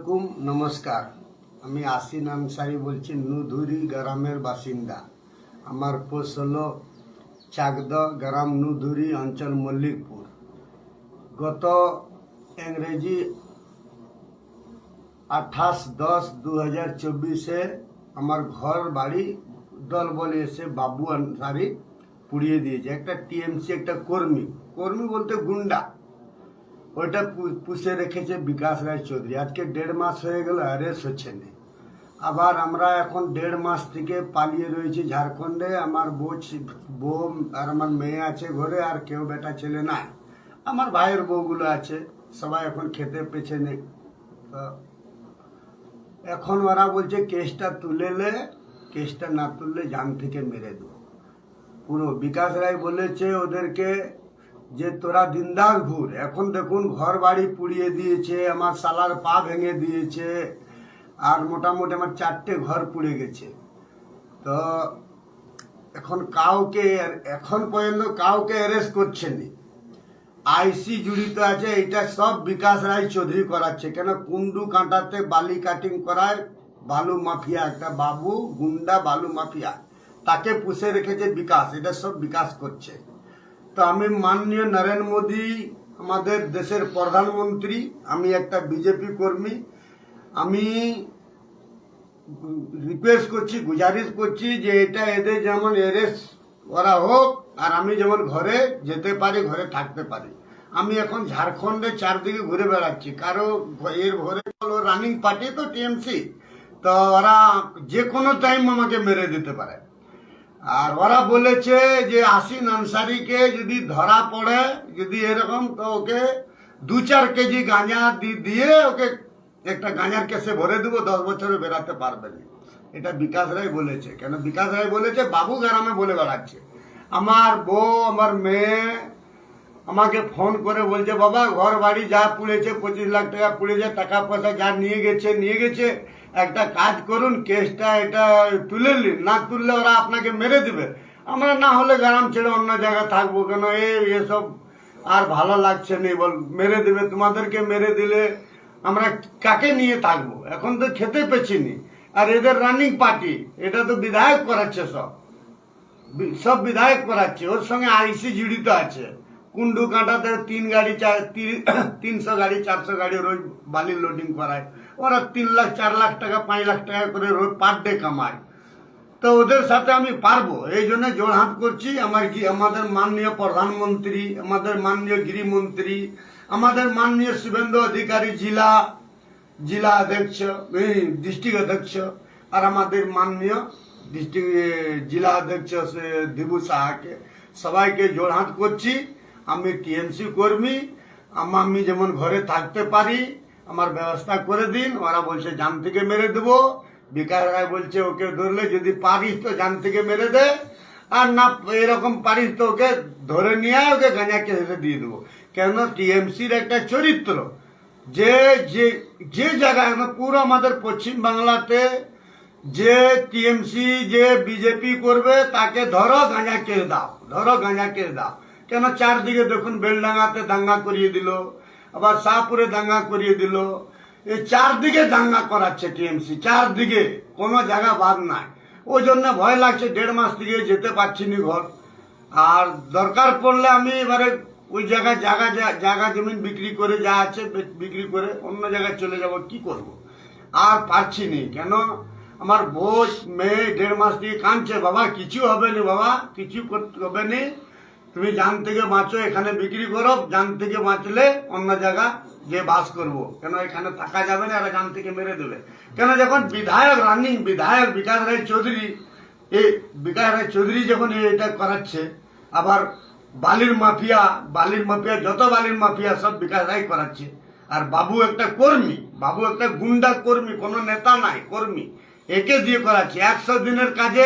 আলাইকুম, নমস্কার। আমি আসিন আনসারি বলছি, নুধুরি গ্রামের বাসিন্দা। আমার পোস্ট হলো চাকদ, গ্রাম নুধুরি, অঞ্চল মল্লিকপুর। গত ইংরেজি 28/10/2024 আমার ঘর বাড়ি দল বলে এসে বাবু আনসারি পুড়িয়ে দিয়েছে। একটা টিএমসি একটা কর্মী বলতে গুন্ডা, ওইটা পুষে রেখেছে বিকাশ রায় চৌধুরী। আজকে 1.5 মাস হয়ে গেল, অ্যারেস্ট হচ্ছে না। আবার আমরা এখন 1.5 মাস থেকে পালিয়ে রয়েছি ঝাড়খণ্ডে। আমার বউ আর আমার মেয়ে আছে ঘরে, আর কেউ বেটা ছেলে নাই। আমার ভাইয়ের বউগুলো আছে, সবাই এখন খেতে পেছনে। তো এখন ওরা বলছে কেসটা তুলেলে, কেসটা না তুললে জান থেকে মেরে দেবো। পুরো বিকাশ রায় বলেছে ওদেরকে যে তোরা দিনদার ঘুর। এখন দেখুন ঘর বাড়ি পুড়িয়ে দিয়েছে, আমার শালার পা ভেঙে দিয়েছে, আর মোটামুটি আমার 4টে ঘর পুড়ে গেছে। তো এখন পর্যন্ত কাউকে অ্যারেস্ট করছে না। আইসি জড়িত আছে, এটা সব বিকাশ রায় চৌধুরী করাচ্ছে। কেন? কুন্ডু কাঁটাতে বালি কাটিং করায় বালু মাফিয়া, একটা বাবু গুন্ডা বালু মাফিয়া, তাকে পুষে রেখেছে বিকাশ। এটা সব বিকাশ করছে। তো আমি মাননীয় নরেন্দ্র মোদী, আমাদের দেশের প্রধানমন্ত্রী, আমি একটা বিজেপি কর্মী, আমি রিকোয়েস্ট করছি, গুজারিশ করছি যে এটা এদের যেমন অ্যারেস্ট করা হোক, আর আমি যেমন ঘরে যেতে পারি, ঘরে থাকতে পারি। আমি এখন ঝাড়খণ্ডে চারদিকে ঘুরে বেড়াচ্ছি। কারো এর ঘরে রানিং পার্টি তো টিএমসি, তো ওরা যে কোনো টাইম আমাকে মেরে দিতে পারে। আর ওরা বলেছে যে আসিন আনসারিকে যদি ধরা পড়ে, যদি এরকম, তো ওকে 2-4 কেজি গাঁজা দিয়ে ওকে একটা গাঁজার কেসে ভরে দেবো, 10 বছরে বেরাতে পারবে না। এটা বিকাশ রায় বলেছে। কেন? বিকাশ রায় বলেছে, বাবু গ্রামে বলে বেড়াচ্ছে। আমার বউ, আমার মেয়ে আমাকে ফোন করে বলছে, বাবা ঘর বাড়ি যা পুড়েছে, 25 লাখ টাকা পুড়েছে, টাকা পয়সা যা নিয়ে গেছে, একটা কাজ করুন, কেসটা এটা তুলে নিন, না তুললে ওরা আপনাকে মেরে দিবে। আমরা না হলে গ্রাম ছেড়ে অন্য জায়গায় থাকবো। কেন? এসব আর ভালো লাগছে না, বল মেরে দিবে। তোমাদেরকে মেরে দিলে আমরা কাকে নিয়ে থাকবো? এখন তো খেতে পেছিনি। আর এদের রানিং পার্টি, এটা তো বিধায়ক করাচ্ছে, সব বিধায়ক করাচ্ছে। ওর সঙ্গে আইসি জড়িত আছে। কুন্ডু কাঁটাতে 300 গাড়ি 400 গাড়ি রোজ বালির লোডিং করায়। ওরা 3 লাখ 4 লাখ টাকা 5 লাখ টাকা করে রোজ পার ডে কামায়। তো ওদের সাথে আমি পারবো, এই জন্য জোড়হাত করছি। আমাদের মাননীয় প্রধানমন্ত্রী, আমাদের মাননীয় গৃহমন্ত্রী, আমাদের মাননীয় শুভেন্দু অধিকারী জেলা অধ্যক্ষ, ডিস্ট্রিক্ট অধ্যক্ষ, আর আমাদের মাননীয় জেলা অধ্যক্ষ দিবু সাহাকে, সবাইকে জোড়হাত করছি। আমি টিএমসি কর্মী, আমি যেমন ঘরে থাকতে পারি, আমার ব্যবস্থা করে দিন। ওরা বলছে জান থেকে মেরে দেবো। বিকাশ রায় বলছে ওকে ধরলে যদি পারিস তো জান থেকে মেরে দে, আর না এরকম পারিস তো ওকে ধরে নিয়ে ওকে গাঁজা কেসে দিয়ে দেবো। কেন? টিএমসির একটা চরিত্র, যে জায়গায় পুরো আমাদের পশ্চিম বাংলাতে যে টিএমসি যে বিজেপি করবে তাকে ধরো গাঁজা কেস দাও। কেন? চারদিকে দেখুন, বেলডাঙ্গাতে দাঙ্গা করিয়ে দিল, আবার শাহপুরে দাঙ্গা করিয়ে দিল। এই চারদিকে দাঙ্গা করাচ্ছে টিএমসি, চারদিকে, কোনো জায়গা বাদ নাই। ওই জন্য ভয় লাগছে, 1.5 মাস থেকে যেতে পারছি না ঘর। আর দরকার পড়লে আমি এবারে ওই জায়গা জমিন বিক্রি করে, যা আছে বিক্রি করে অন্য জায়গায় চলে যাব। কি করব? আর পারছি নি। কেন? আমার বউ মেয়ে 1.5 মাস দিয়ে কাঁদছে, বাবা কিছু হবে না, বাবা কিছু হবে না, তুমি জান থেকে বাঁচো, এখানে বিক্রি করো, জান থেকে বাঁচলে অন্য জায়গা যে বাস করব। কেন? এখানে থাকা যাবে না, এরা জান থেকে মেরে দেবে। কেন? যখন রানিং বিধায়ক বিকাশ রায় চৌধুরী যখন এটা করাচ্ছে, আবার বালির মাফিয়া যত বালির মাফিয়া সব বিকাশ রায় করাচ্ছে। আর বাবু একটা গুন্ডা কর্মী, কোনো নেতা নাই, কর্মী, একে দিয়ে করাচ্ছে। 100 দিনের কাজে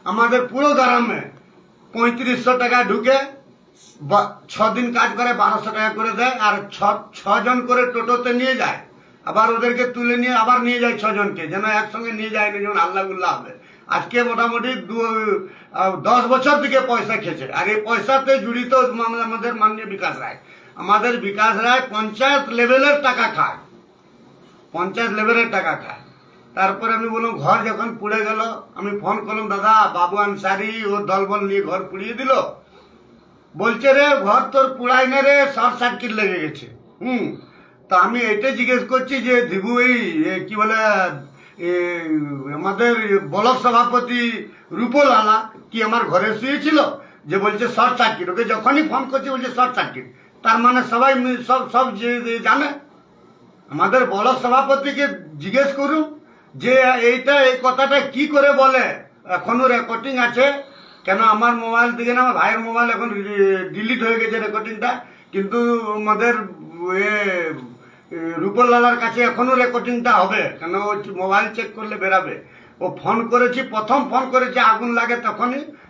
আমাদের পুরো গ্রামে 3500 টাকা ঢুকে, 6 দিন কাজ করে 1200 টাকা করে দেয়। আর 6 জন করে টোটোতে নিয়ে যায়, আবার ওদেরকে তুলে নিয়ে আবার নিয়ে যায় 6 জনকে, যেন একসঙ্গে নিয়ে যায় না, যেমন আল্লাহ গুল্লাহ হবে। আজকে মোটামুটি 10 বছর থেকে পয়সা খেয়েছে। আর এই পয়সাতে জড়িত আমাদের মাননীয় বিকাশ রায়। আমাদের বিকাশ রায় পঞ্চায়েত লেভেলের টাকা খায়। পঞ্চায়েত লেভেলের টাকা খায়। তারপরে আমি বললাম ঘর যখন পুড়ে গেল, আমি ফোন করলাম, দাদা বাবু আনসারি ও দলবল নিয়ে ঘর পুড়িয়ে দিল। বলছে রে ঘর তোর পুড়াই না রে, শর্ট সার্কিট লেগে গেছে। তা আমি এটা জিজ্ঞেস করছি যে দিবু এই কি বলে আমাদের ব্লক সভাপতি রূপলালা কি আমার ঘরে শুয়েছিল? যে বলছে শর্ট সার্কিট, ওকে যখনই ফোন করছে বলছে শর্ট সার্কিট। তার মানে সবাই সব যে জানে। আমাদের ব্লক সভাপতিকে জিজ্ঞেস করুন যে এইটা এই কথাটা কি করে বলে। এখনো রেকর্ডিং আছে, কেন আমার মোবাইল থেকে না আমার ভাইয়ের মোবাইল এখন ডিলিট হয়ে গেছে রেকর্ডিংটা, কিন্তু আমাদের রূপলালার কাছে এখনো রেকর্ডিংটা হবে, কেন ও মোবাইল চেক করলে বেরাবে। ও ফোন করেছি, প্রথম ফোন করেছে আগুন লাগে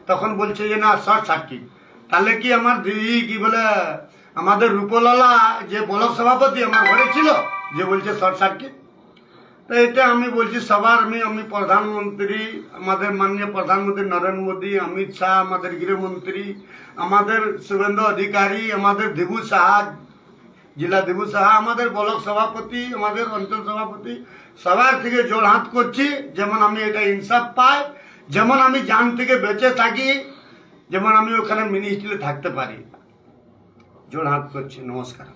তখন বলছে যে না শর্ট সার্কিট। তাহলে কি আমার কি বলে আমাদের রূপলালা যে ব্লক সভাপতি আমার ঘরে ছিল যে বলছে শর্ট সার্কিট? তো এটা আমি বলছি সবার আমি প্রধানমন্ত্রী, আমাদের মাননীয় প্রধানমন্ত্রী নরেন্দ্র মোদী, অমিত শাহ, আমাদের গৃহমন্ত্রী, আমাদের শুভেন্দু অধিকারী, আমাদের দেবু সাহা, জেলা দেবু সাহা, আমাদের ব্লক সভাপতি, আমাদের অঞ্চল সভাপতি, সবার থেকে জোর হাত করছি যেমন আমি এটা ইনসাফ পাই, যেমন আমি জান থেকে বেঁচে থাকি, যেমন আমি ওখানে মিনিস্ট্রিতে থাকতে পারি। জোর হাত করছি। নমস্কার।